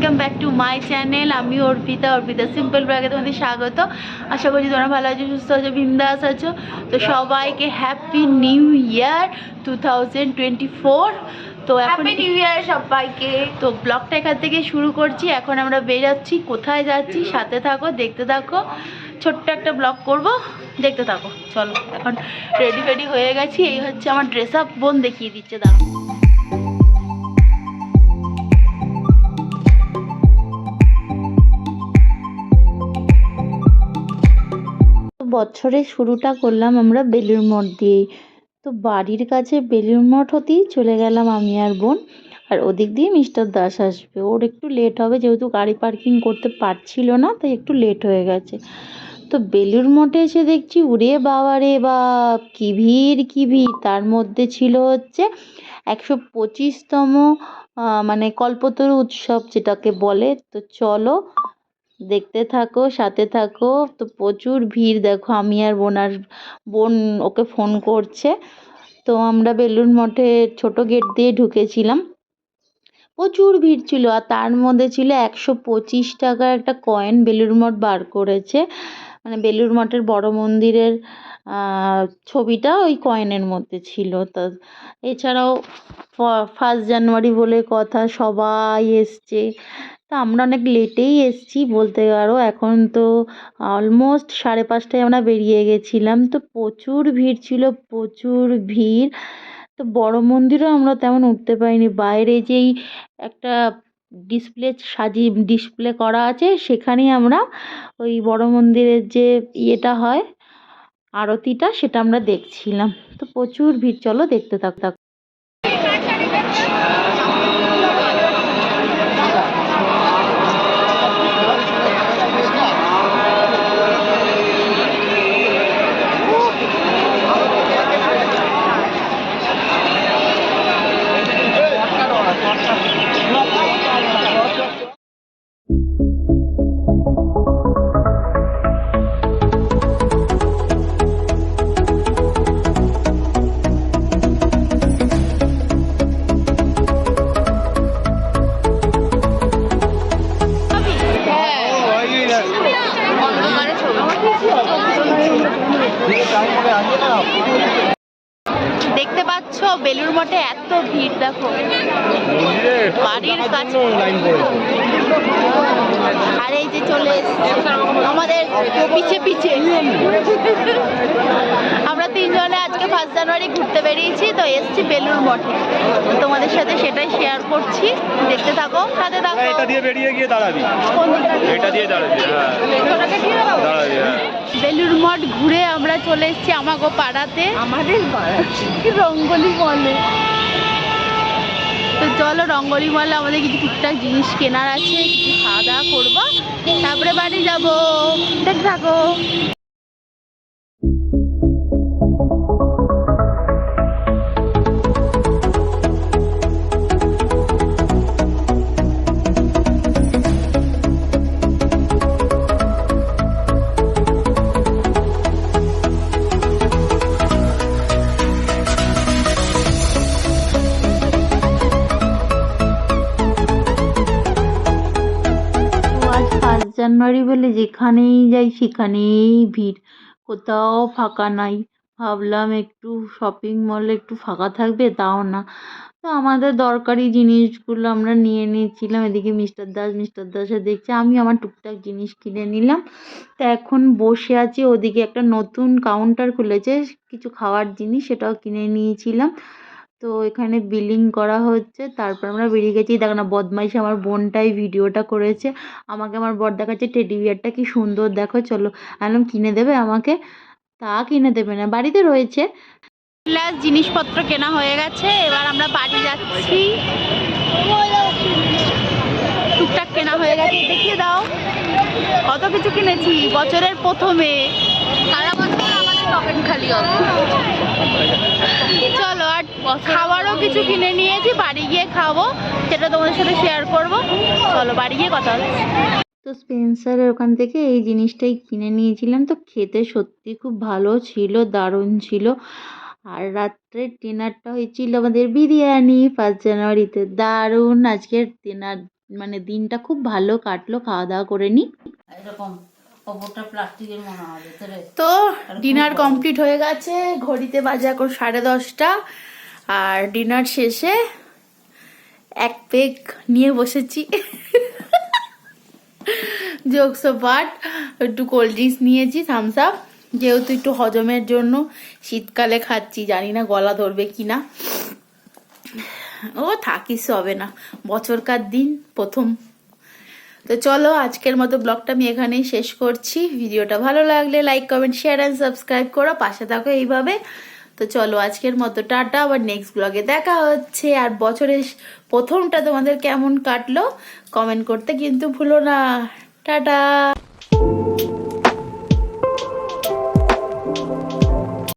Welcome back to my channel. আমি Arpita simple ব্লগে তোমাদের স্বাগত। আশা করছি তোমরা ভালো আছো, সুস্থ আছো, বিন্দাস আছো। তো সবাইকে হ্যাপি নিউ ইয়ার 2024। তো এখন নিউ ইয়ার সবাইকে। তো ব্লগটা এখান থেকে শুরু করছি। এখন আমরা বেরোচ্ছি, কোথায় যাচ্ছি সাথে থাকো, দেখতে থাকো। ছোট্ট একটা ব্লগ করব, দেখতে থাকো। চলো, এখন রেডি হয়ে গেছি। এই হচ্ছে আমার ড্রেস আপ, বোন দেখিয়ে দিচ্ছে, দাঁড়াও। বছরের শুরুটা করলাম আমরা বেলুড় মঠ দিয়েই। তো বাড়ির কাছে বেলুড় মঠ হতেই চলে গেলাম আমি আর বোন। আর ওদিক দিয়ে মিস্টার দাস আসবে, ওর একটু লেট হবে, যেহেতু গাড়ি পার্কিং করতে পারছিল না, তাই একটু লেট হয়ে গেছে। তো বেলুড় মঠে এসে দেখছি, উরে বাবা রে বাপ, কি ভিড় কি ভিড়! তার মধ্যে ছিল হচ্ছে 125তম মানে কল্পতরু উৎসব যেটাকে বলে। তো চলো দেখতে থাকো, সাথে থাকো। তো প্রচুর ভিড়, দেখো আমি আর বোন ওকে ফোন করছে। তো আমরা বেলুড় মঠে ছোট গেট দিয়ে ঢুকেছিলাম, প্রচুর ভিড় ছিল। আর তার মধ্যে ছিল 125 টাকার একটা কয়েন বেলুড় মঠ বার করেছে, মানে বেলুড় মঠের বড় মন্দিরের ছবিটা ওই কয়েনের মধ্যে ছিল। তা এছাড়াও 1 জানুয়ারি বলে কথা, সবাই এসছে। তা আমরা অনেক লেটেই এসছি বলতে পারো, এখন তো অলমোস্ট 5:30টায় আমরা বেরিয়ে গেছিলাম। তো প্রচুর ভিড় ছিল, প্রচুর ভিড়। তো বড় মন্দিরও আমরা তেমন উঠতে পারিনি, বাইরে যেই একটা ডিসপ্লে করা আছে, সেখানেই আমরা ওই বড় মন্দিরের যে ইয়েটা হয়, আরতিটা, সেটা আমরা দেখছিলাম। তো প্রচুর ভিড়, চলো দেখতে থাক। দেখতে পাচ্ছ বেলুড় মঠে এত ভিড়, দেখো বাড়ির কাছে। আর এই যে চলে এসছে আমাদের পিছে পিছে, আমরা 3 জনে আজকে 1 জানুয়ারি ঘুরতে বেরিয়েছি। তো এসছি বেলুড় মঠে, তোমাদের সাথে সেটাই শেয়ার করছি, দেখতে থাকো, সাথে থাকো। এটা দিয়ে বেরিয়ে গিয়ে দাঁড়াবি, এটা দিয়ে দাঁড়াবি, দাঁড়াবি। বেলুড় মঠ ঘুরে আমরা চলে এসেছি আমাগো পাড়াতে, আমাদের রঙ্গলি মলে। তো চলো, রঙ্গলি মলে আমাদের কিছু টুকটাক জিনিস কেনার আছে, কিছু খাওয়া দাওয়া করবো, তারপরে বাড়ি যাবো, দেখতে থাকো। আজ 1 জানুয়ারি বলে যেখানেই যাই সেখানেই ভিড়, কোথাও ফাঁকা নাই। ভাবলাম একটু শপিং মলে একটু ফাঁকা থাকবে, তাও না। তো আমাদের দরকারি জিনিসগুলো আমরা নিয়ে নিয়েছিলাম। এদিকে মিস্টার দাসে দেখছে, আমি আমার টুকটাক জিনিস কিনে নিলাম। তো এখন বসে আছি, ওদিকে একটা নতুন কাউন্টার খুলেছে কিছু খাওয়ার জিনিস, সেটাও কিনে নিয়েছিলাম। তো এখানে বিলিং করা হচ্ছে, তারপর আমরা বেরিয়ে গেছি। দেখো না, বদমাইশ আমার বোনটাই ভিডিওটা করেছে, আমাকে আমার বর দেখাচ্ছে টেডি বিয়ারটা কি সুন্দর, দেখো চলো। আনলাম, কিনে দেবে আমাকে? তা কিনে দেবে না, বাড়িতে রয়েছে। প্লাস জিনিসপত্র কেনা হয়ে গেছে, এবার আমরা বাড়ি যাচ্ছি। টুকটাক কেনা হয়ে গেছে, দেখিয়ে দাও কত কিছু কিনেছি বছরের প্রথমে। সারা বছর আমাদের পকেট খালি হবে। চলো, আর খাবারও কিছু কিনে নিয়েছি, বাড়ি গিয়ে খাবো, সেটা তোমাদের সাথে শেয়ার করবো। চলো বাড়ি গিয়ে কথা হচ্ছে। তো স্পেন্সারের ওখান থেকে এই জিনিসটাই কিনে নিয়েছিলাম। তো খেতে সত্যি খুব ভালো ছিল, দারুণ ছিল। আর রাত্রের ডিনারটা হয়েছিল আমাদের বিরিয়ানি 1 জানুয়ারিতে, দারুণ আজকের ডিনার। মানে দিনটা খুব ভালো কাটলো, খাওয়া দাওয়া করে নি। এরকম ওপরটা প্লাস্টিকের মনে হয় ভেতরে। তো ডিনার কমপ্লিট হয়ে গেছে, ঘড়িতে বাজে এখন 10:30। আর ডিনার শেষে এক পেগ নিয়ে বসেছি, জোকস পাট, একটু কোল্ড ড্রিঙ্কস নিয়েছি, থামস আপ, যেহেতু একটু হজমের জন্য শীতকালে খাচ্ছি, জানি না গলা ধরবে কিনা। ও থাকিস হবে না, বছরকার দিন প্রথম। তো চলো আজকের মতো ব্লগটা আমি এখানেই শেষ করছি। ভিডিওটা ভালো লাগলে like comment share and subscribe করো, পাশে থাকো এইভাবে। তো চলো আজকের মতো টাটা, আবার নেক্সট ব্লগে দেখা হচ্ছে। আর বছরের প্রথমটা তোমাদের কেমন কাটলো কমেন্ট করতে কিন্তু ভুলো না। টাটা।